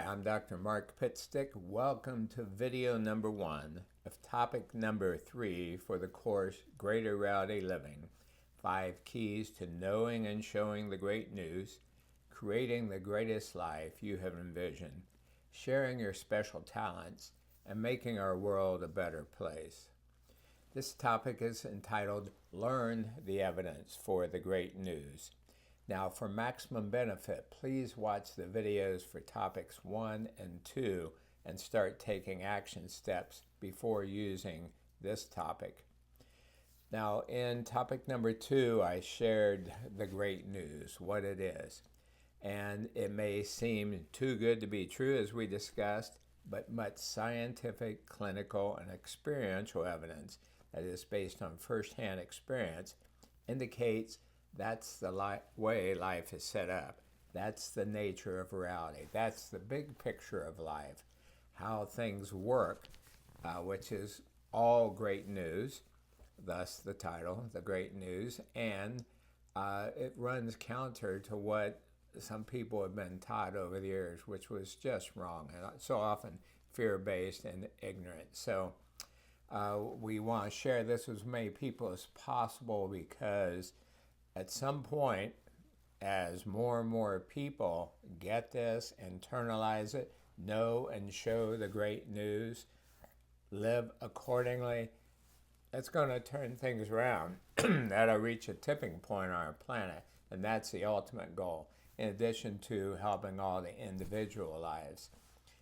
Hi, I'm Dr. Mark Pitstick. Welcome to video number 1 of topic number 3 for the course Greater Reality Living, 5 Keys to Knowing and Showing the Great News, Creating the Greatest Life You Have Envisioned, Sharing Your Special Talents, and Making Our World a Better Place. This topic is entitled Learn the Evidence for the Great News. Now, for maximum benefit, please watch the videos for topics 1 and 2 and start taking action steps before using this topic. Now, in topic number 2, I shared the great news, what it is. And it may seem too good to be true, as we discussed, but much scientific, clinical, and experiential evidence that is based on firsthand experience indicates that's the way life is set up. That's the nature of reality. That's the big picture of life, how things work, which is all great news, thus the title, The Great News, and it runs counter to what some people have been taught over the years, which was just wrong, and so often fear-based and ignorant. So we want to share this with as many people as possible because at some point, as more and more people get this, internalize it, know and show the great news, live accordingly, it's going to turn things around. That'll reach a tipping point on our planet, and that's the ultimate goal, in addition to helping all the individual lives.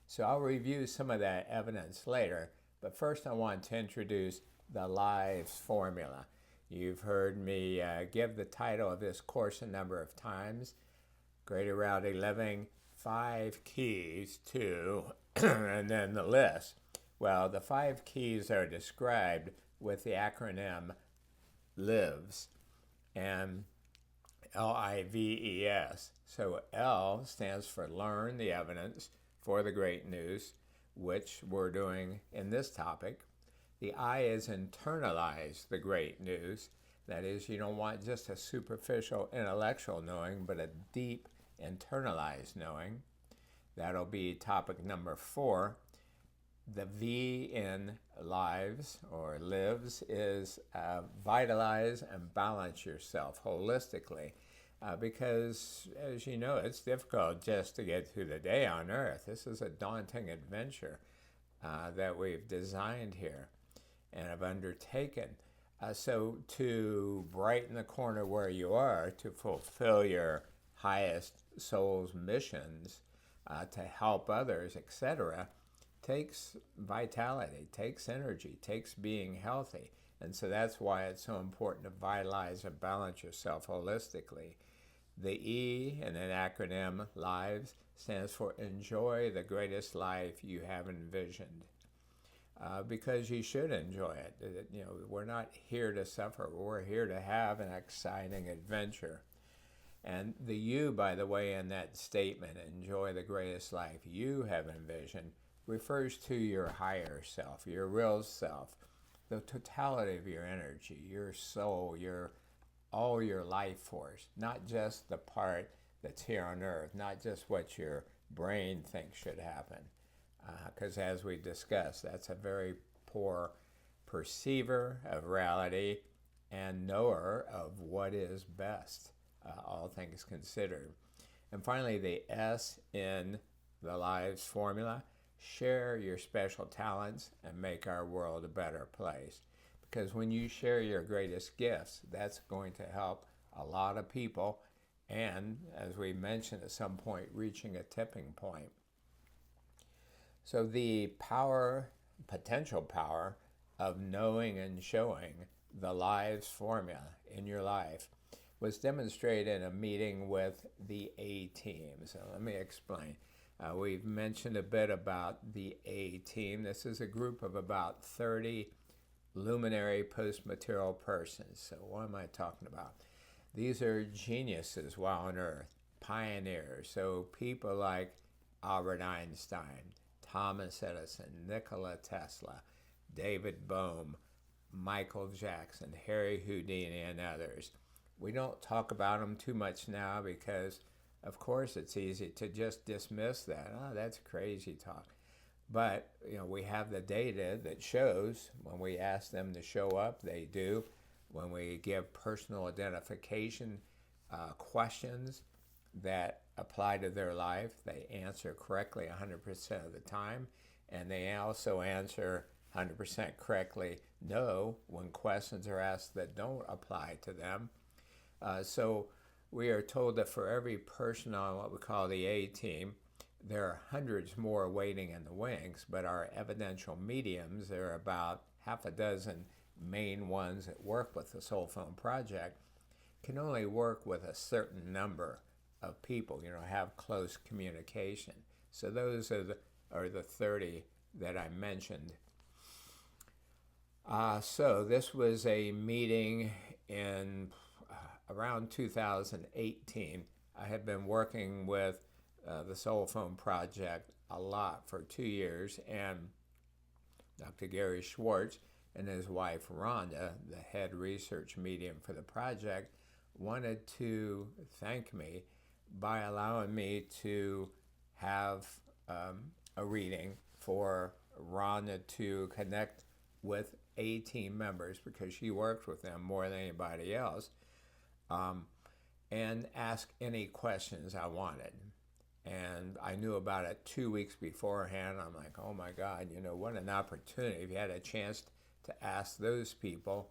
So I'll review some of that evidence later, but first I want to introduce the LivingThe formula. You've heard me give the title of this course a number of times, Greater Reality Living, 5 Keys to, and then the list. Well, the 5 keys are described with the acronym LIVES, and LIVES. So L stands for Learn the Evidence for the Great News, which we're doing in this topic. The I is internalize the great news. That is, you don't want just a superficial intellectual knowing, but a deep internalized knowing. That'll be topic number 4. The V in lives or lives is vitalize and balance yourself holistically. Because, as you know, it's difficult just to get through the day on Earth. This is a daunting adventure that we've designed here and have undertaken. So to brighten the corner where you are, to fulfill your highest soul's missions, to help others, etc., takes vitality, takes energy, takes being healthy. And so that's why it's so important to vitalize and balance yourself holistically. The E in an acronym, LIVES, stands for Enjoy the Greatest Life You Have Envisioned. Because you should enjoy it. You know, we're not here to suffer. We're here to have an exciting adventure. And the U, by the way, in that statement, enjoy the greatest life you have envisioned, refers to your higher self, your real self, the totality of your energy, your soul, all your life force, not just the part that's here on Earth, not just what your brain thinks should happen. Because as we discussed, that's a very poor perceiver of reality and knower of what is best, all things considered. And finally, the S in the LIVES formula, share your special talents and make our world a better place. Because when you share your greatest gifts, that's going to help a lot of people and, as we mentioned at some point, reaching a tipping point. So the potential power of knowing and showing the LIVES formula in your life was demonstrated in a meeting with the A-team. So let me explain. We've mentioned a bit about the A-team. This is a group of about 30 luminary post-material persons. So what am I talking about? These are geniuses while on Earth, pioneers. So people like Albert Einstein, Thomas Edison, Nikola Tesla, David Bohm, Michael Jackson, Harry Houdini, and others. We don't talk about them too much now because of course it's easy to just dismiss that. Oh, that's crazy talk. But we have the data that shows when we ask them to show up, they do. When we give personal identification questions that apply to their life, they answer correctly 100% of the time, and they also answer 100% correctly no when questions are asked that don't apply to them. So we are told that for every person on what we call the A team, there are hundreds more waiting in the wings, but our evidential mediums, there are about half a dozen main ones that work with the Soul Phone Project, can only work with a certain number of people, have close communication. So those are the 30 that I mentioned. So this was a meeting in around 2018. I had been working with the Soul Phone Project a lot for 2 years, and Dr. Gary Schwartz and his wife Rhonda, the head research medium for the project, wanted to thank me by allowing me to have a reading for Rhonda to connect with A team members, because she worked with them more than anybody else, and ask any questions I wanted. And I knew about it 2 weeks beforehand. I'm like, oh my God, what an opportunity. If you had a chance to ask those people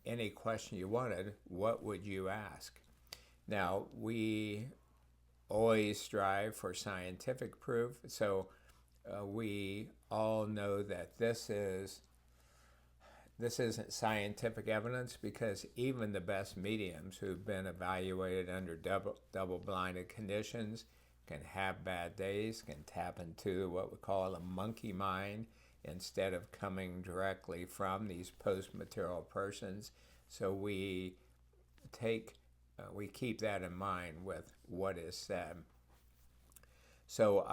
any question you wanted, what would you ask? Now, we always strive for scientific proof, so we all know that this isn't scientific evidence, because even the best mediums who've been evaluated under double-blinded conditions can have bad days, can tap into what we call a monkey mind instead of coming directly from these post-material persons. So we keep that in mind with what is said. So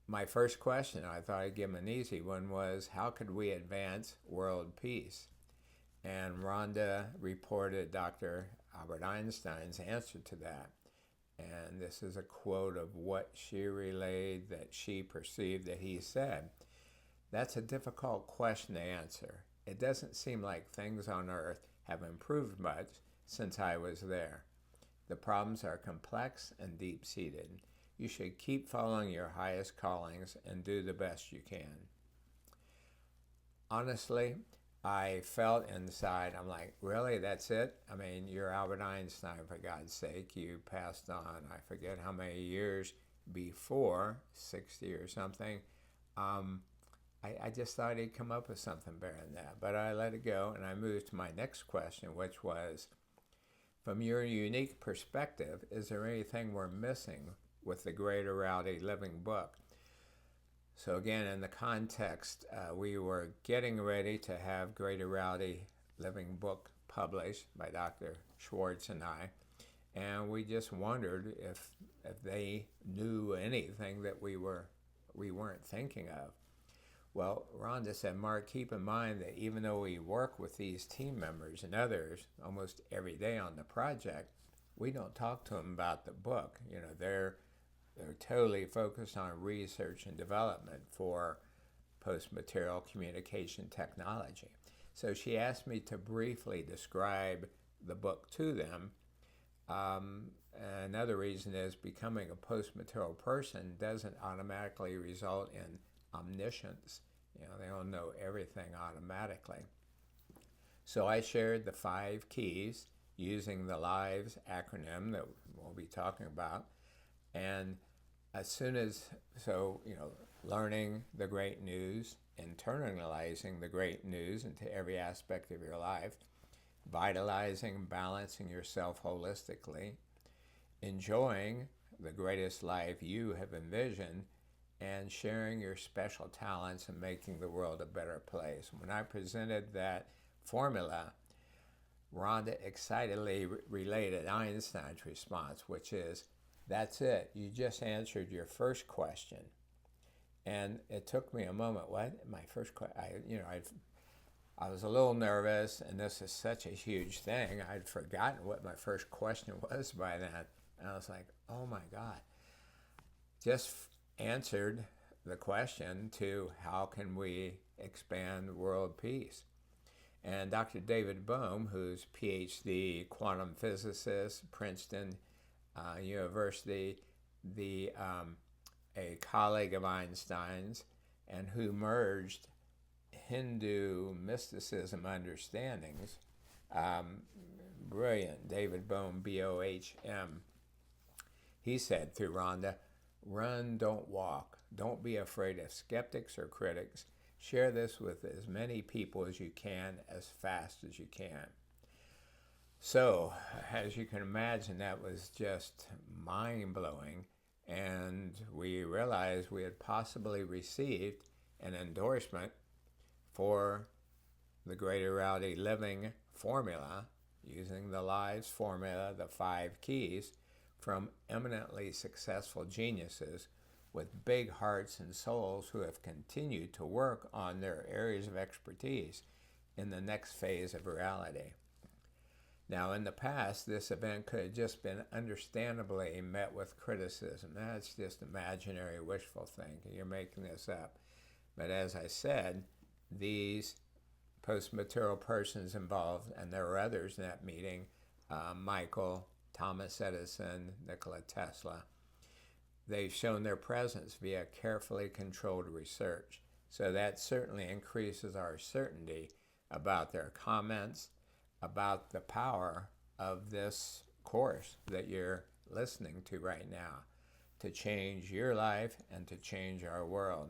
my first question, I thought I'd give them an easy one, was how could we advance world peace? And Rhonda reported Dr. Albert Einstein's answer to that. And this is a quote of what she relayed that she perceived that he said. That's a difficult question to answer. It doesn't seem like things on Earth have improved much since I was there. The problems are complex and deep-seated. You should keep following your highest callings and do the best you can. Honestly, I felt inside, I'm like, really, that's it? I mean, you're Albert Einstein, for God's sake. You passed on, I forget how many years before, 60 or something. I just thought he'd come up with something better than that. But I let it go, and I moved to my next question, which was, from your unique perspective, is there anything we're missing with the Greater Rowdy Living book? So again, in the context, we were getting ready to have Greater Rowdy Living book published by Dr. Schwartz and I, and we just wondered if they knew anything that we weren't thinking of. Well, Rhonda said, Mark, keep in mind that even though we work with these team members and others almost every day on the project, we don't talk to them about the book. They're totally focused on research and development for post-material communication technology. So she asked me to briefly describe the book to them. Another reason is becoming a post-material person doesn't automatically result in omniscience. They don't know everything automatically. So I shared the 5 keys using the LivingThe acronym that we'll be talking about. And as soon as, learning the great news, internalizing the great news into every aspect of your life, vitalizing and balancing yourself holistically, enjoying the greatest life you have envisioned, and sharing your special talents and making the world a better place. When I presented that formula, Rhonda excitedly related Einstein's response, which is, that's it. You just answered your first question. And it took me a moment. What? My first question? I was a little nervous, and this is such a huge thing. I'd forgotten what my first question was by then. And I was like, oh my God. Just answered the question to how can we expand world peace. And Dr. David Bohm, who's PhD quantum physicist, Princeton University, a colleague of Einstein's, and who merged Hindu mysticism understandings, brilliant, David Bohm, Bohm. He said through Rhonda, run, don't walk. Don't be afraid of skeptics or critics. Share this with as many people as you can, as fast as you can. So, as you can imagine, that was just mind-blowing, and we realized we had possibly received an endorsement for the Greater Reality Living formula, using the Lives formula, the 5 keys, from eminently successful geniuses with big hearts and souls who have continued to work on their areas of expertise in the next phase of reality. Now, in the past, this event could have just been understandably met with criticism. That's just imaginary wishful thinking. You're making this up. But as I said, these post-material persons involved, and there were others in that meeting, Michael, Thomas Edison, Nikola Tesla, they've shown their presence via carefully controlled research. So that certainly increases our certainty about their comments, about the power of this course that you're listening to right now to change your life and to change our world.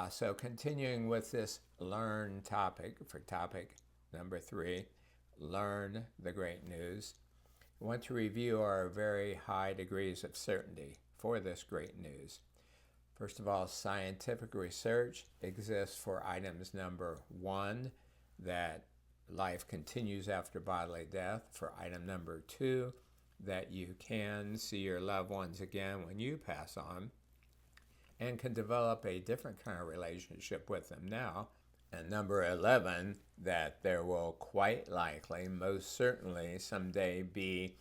So continuing with this learn topic, for topic number 3, learn the great news, I want to review our very high degrees of certainty for this great news. First of all, scientific research exists for items number 1, that life continues after bodily death, for item number 2, that you can see your loved ones again when you pass on, and can develop a different kind of relationship with them now. And number 11, that there will quite likely, most certainly, someday be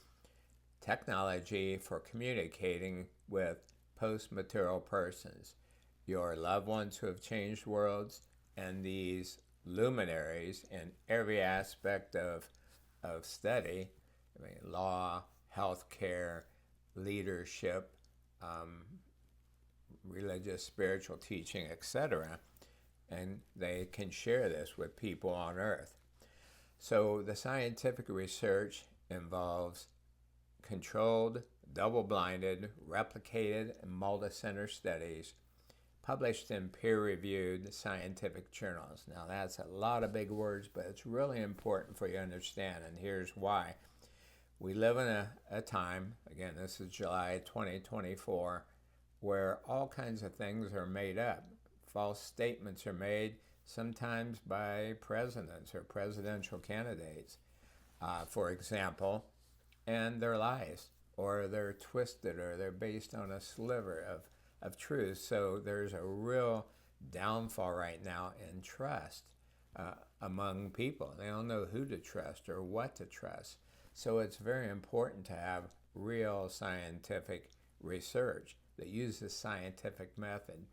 technology for communicating with post-material persons, your loved ones who have changed worlds, and these luminaries in every aspect of study, law, healthcare, leadership, religious, spiritual teaching, etc., and they can share this with people on Earth. So the scientific research involves controlled, double-blinded, replicated, and multi-center studies published in peer-reviewed scientific journals. Now that's a lot of big words, but it's really important for you to understand, and here's why. We live in a time, again, this is July 2024, where all kinds of things are made up. False statements are made, sometimes by presidents or presidential candidates, for example, and they're lies, or they're twisted, or they're based on a sliver of truth. So there's a real downfall right now in trust among people. They don't know who to trust or what to trust. So it's very important to have real scientific research that uses scientific method.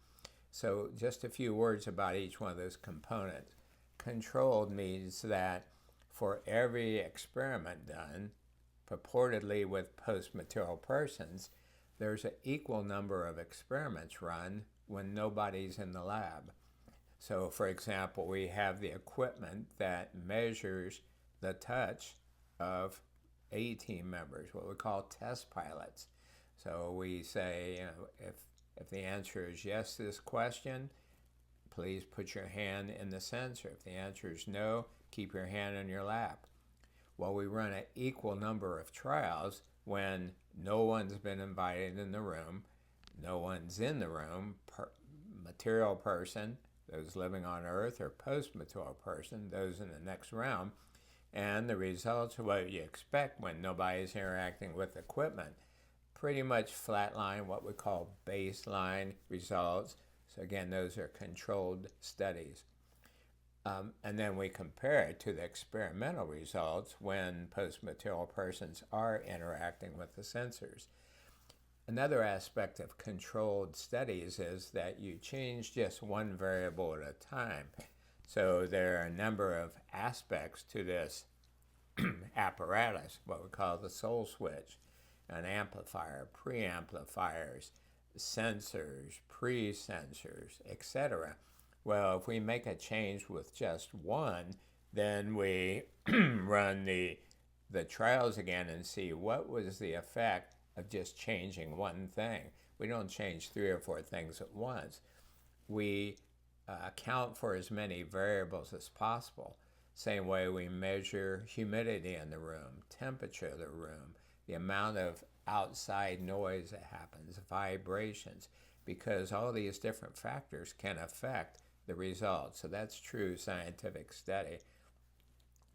So just a few words about each one of those components. Controlled means that for every experiment done, purportedly with post-material persons, there's an equal number of experiments run when nobody's in the lab. So for example, we have the equipment that measures the touch of A-team members, what we call test pilots. So we say, if the answer is yes to this question, please put your hand in the sensor. If the answer is no, keep your hand in your lap. Well, we run an equal number of trials when no one's been invited in the room, no one's in the room, material person, those living on Earth, or post-material person, those in the next realm, and the results are what you expect when nobody's interacting with equipment. Pretty much flatline, what we call baseline results. So again, those are controlled studies. And then we compare it to the experimental results when post-material persons are interacting with the sensors. Another aspect of controlled studies is that you change just one variable at a time. So there are a number of aspects to this apparatus, what we call the soul switch, an amplifier, preamplifiers, sensors, pre-sensors, etc. Well, if we make a change with just one, then we run the trials again and see what was the effect of just changing one thing. We don't change 3 or 4 things at once. We account for as many variables as possible. Same way we measure humidity in the room, temperature of the room, the amount of outside noise that happens, vibrations, because all these different factors can affect the results. So that's true scientific study.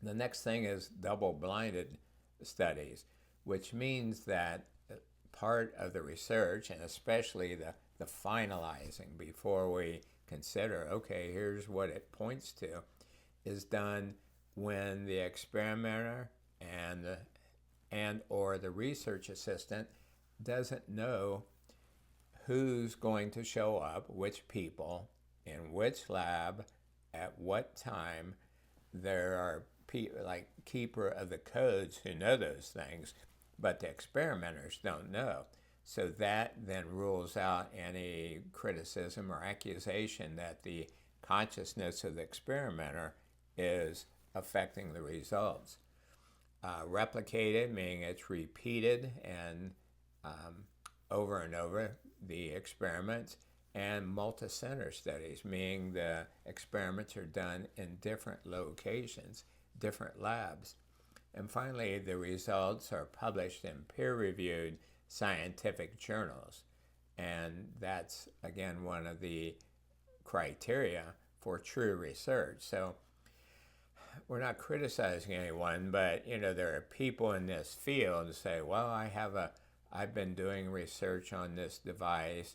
The next thing is double-blinded studies, which means that part of the research, and especially the finalizing before we consider, okay, here's what it points to, is done when the experimenter and or the research assistant doesn't know who's going to show up, which people, in which lab, at what time. There are people like keeper of the codes who know those things, but the experimenters don't know. So that then rules out any criticism or accusation that the consciousness of the experimenter is affecting the results. Replicated, meaning it's repeated and over and over, the experiments, and multi-center studies, meaning the experiments are done in different locations, different labs. And finally, the results are published in peer-reviewed scientific journals. And that's, again, one of the criteria for true research. So we're not criticizing anyone, but, there are people in this field who say, well, I've been doing research on this device,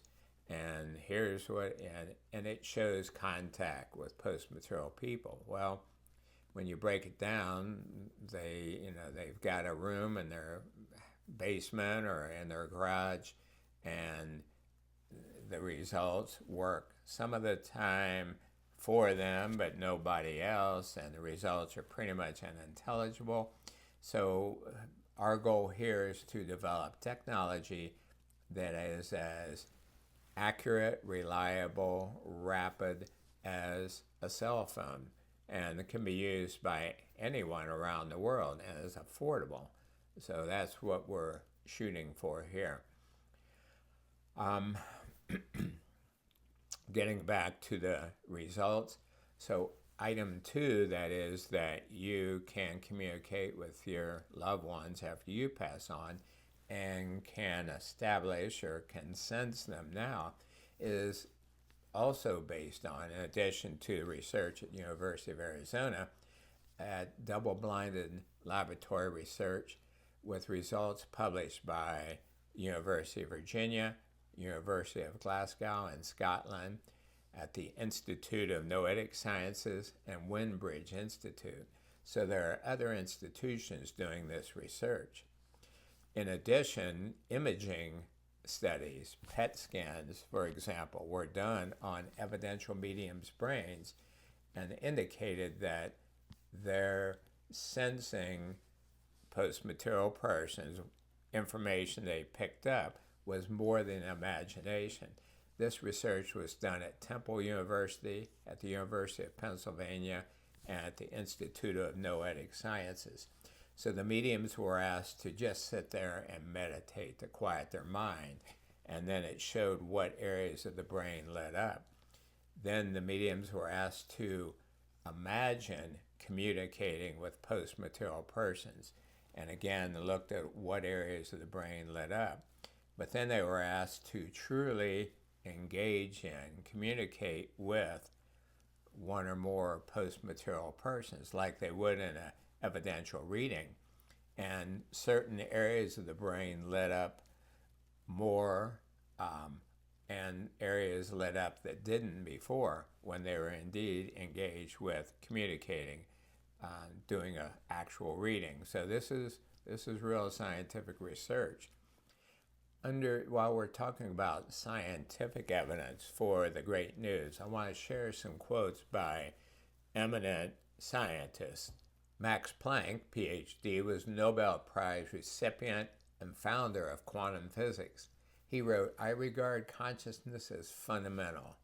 and here's what, and it shows contact with post-material people. Well, when you break it down, they've got a room in their basement or in their garage, and the results work some of the time for them, but nobody else, and the results are pretty much unintelligible. So our goal here is to develop technology that is as accurate, reliable, rapid as a cell phone, and it can be used by anyone around the world and is affordable. So that's what we're shooting for here. Getting back to the results, so item 2, that is that you can communicate with your loved ones after you pass on and can establish or can sense them now, is also based on, in addition to research at the University of Arizona, at double-blinded laboratory research with results published by University of Virginia, University of Glasgow in Scotland, at the Institute of Noetic Sciences and Windbridge Institute. So there are other institutions doing this research. In addition, imaging studies, PET scans, for example, were done on evidential mediums' brains and indicated that they're sensing post-material persons, information they picked up was more than imagination. This research was done at Temple University, at the University of Pennsylvania, and at the Institute of Noetic Sciences. So the mediums were asked to just sit there and meditate to quiet their mind, and then it showed what areas of the brain lit up. Then the mediums were asked to imagine communicating with post-material persons, and again looked at what areas of the brain lit up. But then they were asked to truly engage in, communicate with one or more post-material persons like they would in an evidential reading. And certain areas of the brain lit up more and areas lit up that didn't before when they were indeed engaged with communicating, doing an actual reading. So this is real scientific research. While we're talking about scientific evidence for the great news, I want to share some quotes by eminent scientists. Max Planck, PhD, was Nobel Prize recipient and founder of quantum physics. He wrote, "I regard consciousness as fundamental.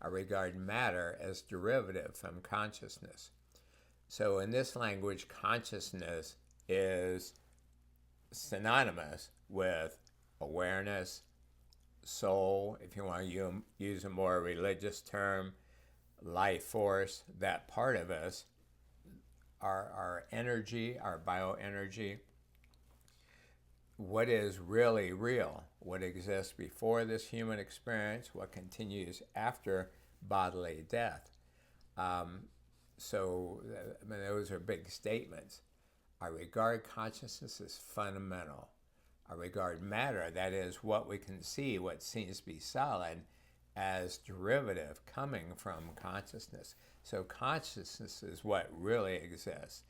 I regard matter as derivative from consciousness." So in this language, consciousness is synonymous with awareness, soul, if you want to use a more religious term, life force, that part of us, our energy, our bioenergy, what is really real, what exists before this human experience, what continues after bodily death. So those are big statements. I regard consciousness as fundamental. I regard matter, that is what we can see, what seems to be solid, as derivative coming from consciousness. So consciousness is what really exists.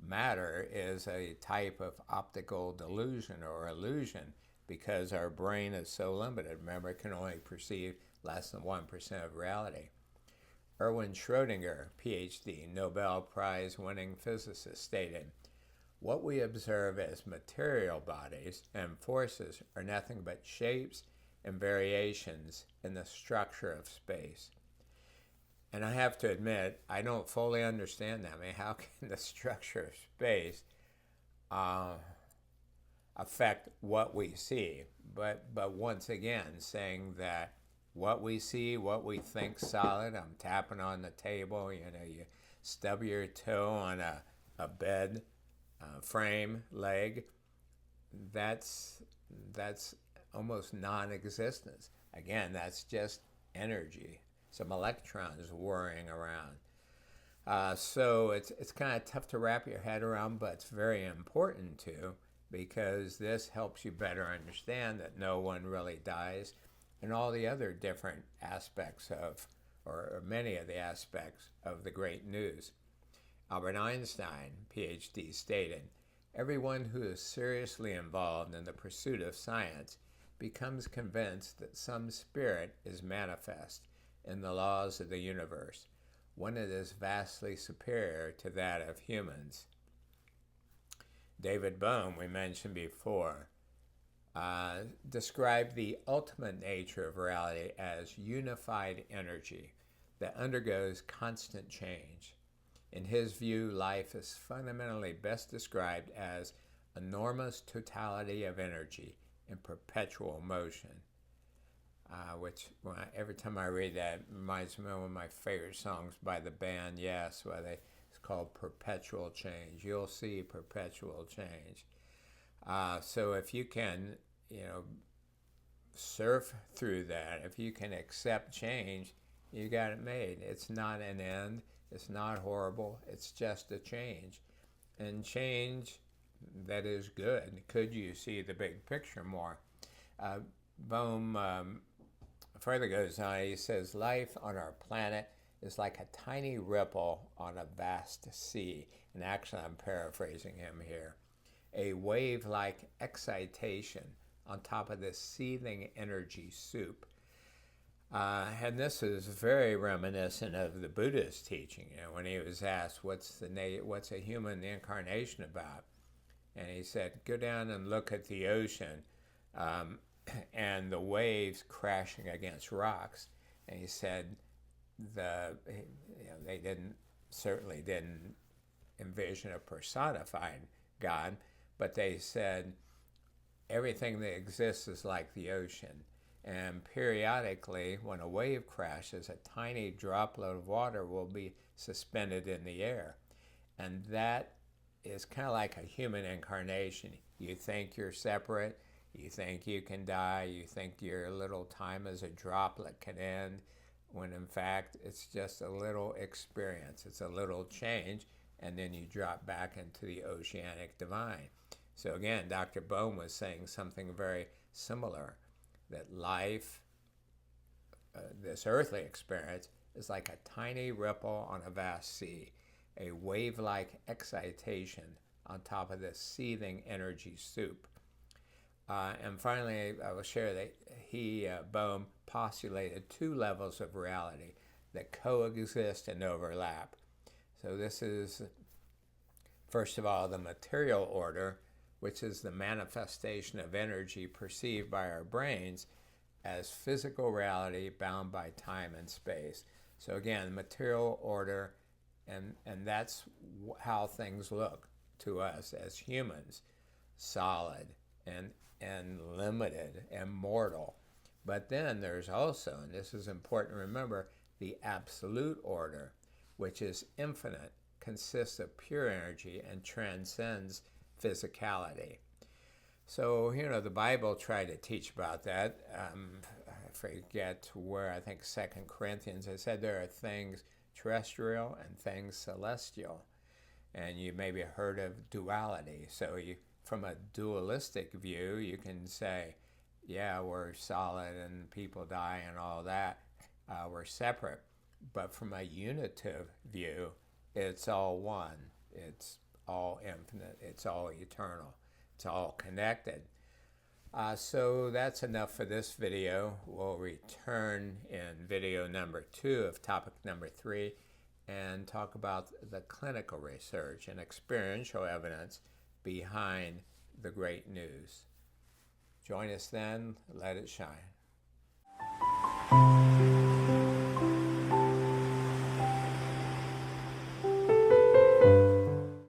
Matter is a type of optical delusion or illusion because our brain is so limited. Remember, it can only perceive less than 1% of reality. Erwin Schrödinger, PhD, Nobel Prize winning physicist, stated, "What we observe as material bodies and forces are nothing but shapes and variations in the structure of space." And I have to admit, I don't fully understand that. I mean, how can the structure of space affect what we see? But once again, saying that what we see, what we think solid, I'm tapping on the table, you stub your toe on a bed frame leg, that's almost non-existence. Again, that's just energy, some electrons whirring around. So it's kind of tough to wrap your head around, but it's very important to, because this helps you better understand that no one really dies, and all the other different aspects of, or many of the aspects of the great news. Albert Einstein, PhD, stated, "Everyone who is seriously involved in the pursuit of science becomes convinced that some spirit is manifest in the laws of the universe, one that is vastly superior to that of humans." David Bohm, we mentioned before, described the ultimate nature of reality as unified energy that undergoes constant change. In his view, life is fundamentally best described as enormous totality of energy in perpetual motion, which every time I read that, it reminds me of one of my favorite songs by the band Yes, it's called Perpetual Change. You'll see perpetual change. So if you can, surf through that, if you can accept change, you got it made. It's not an end. It's not horrible. It's just a change. And change that is good. Could you see the big picture more? Bohm further goes on. He says, "Life on our planet is like a tiny ripple on a vast sea." And actually, I'm paraphrasing him here. "A wave-like excitation on top of this seething energy soup." And this is very reminiscent of the Buddha's teaching. When he was asked, what's a human incarnation about? And he said, go down and look at the ocean and the waves crashing against rocks. And he said, they certainly didn't envision a personified God, but they said everything that exists is like the ocean. And periodically, when a wave crashes, a tiny droplet of water will be suspended in the air. And that is kind of like a human incarnation. You think you're separate, you think you can die, you think your little time as a droplet can end, when in fact it's just a little experience. It's a little change, and then you drop back into the oceanic divine. So again, Dr. Bohm was saying something very similar, that life this earthly experience is like a tiny ripple on a vast sea, a wave-like excitation on top of this seething energy soup. And finally, I will share that Bohm, postulated two levels of reality that coexist and overlap. So this is, first of all, the material order, which is the manifestation of energy perceived by our brains as physical reality bound by time and space. So again, material order, and that's how things look to us as humans, solid and limited and mortal. But then there's also, and this is important to remember, the absolute order, which is infinite, consists of pure energy, and transcends physicality. So, the Bible tried to teach about that. I forget where, I think 2 Corinthians, it said there are things terrestrial and things celestial. And you maybe heard of duality. So from a dualistic view, you can say, yeah, we're solid and people die and all that. We're separate. But from a unitive view, it's all one. It's all infinite. It's all eternal. It's all connected. So that's enough for this video. We'll return in video number 2 of topic number 3 and talk about the clinical research and experiential evidence behind the great news. Join us then. Let it shine.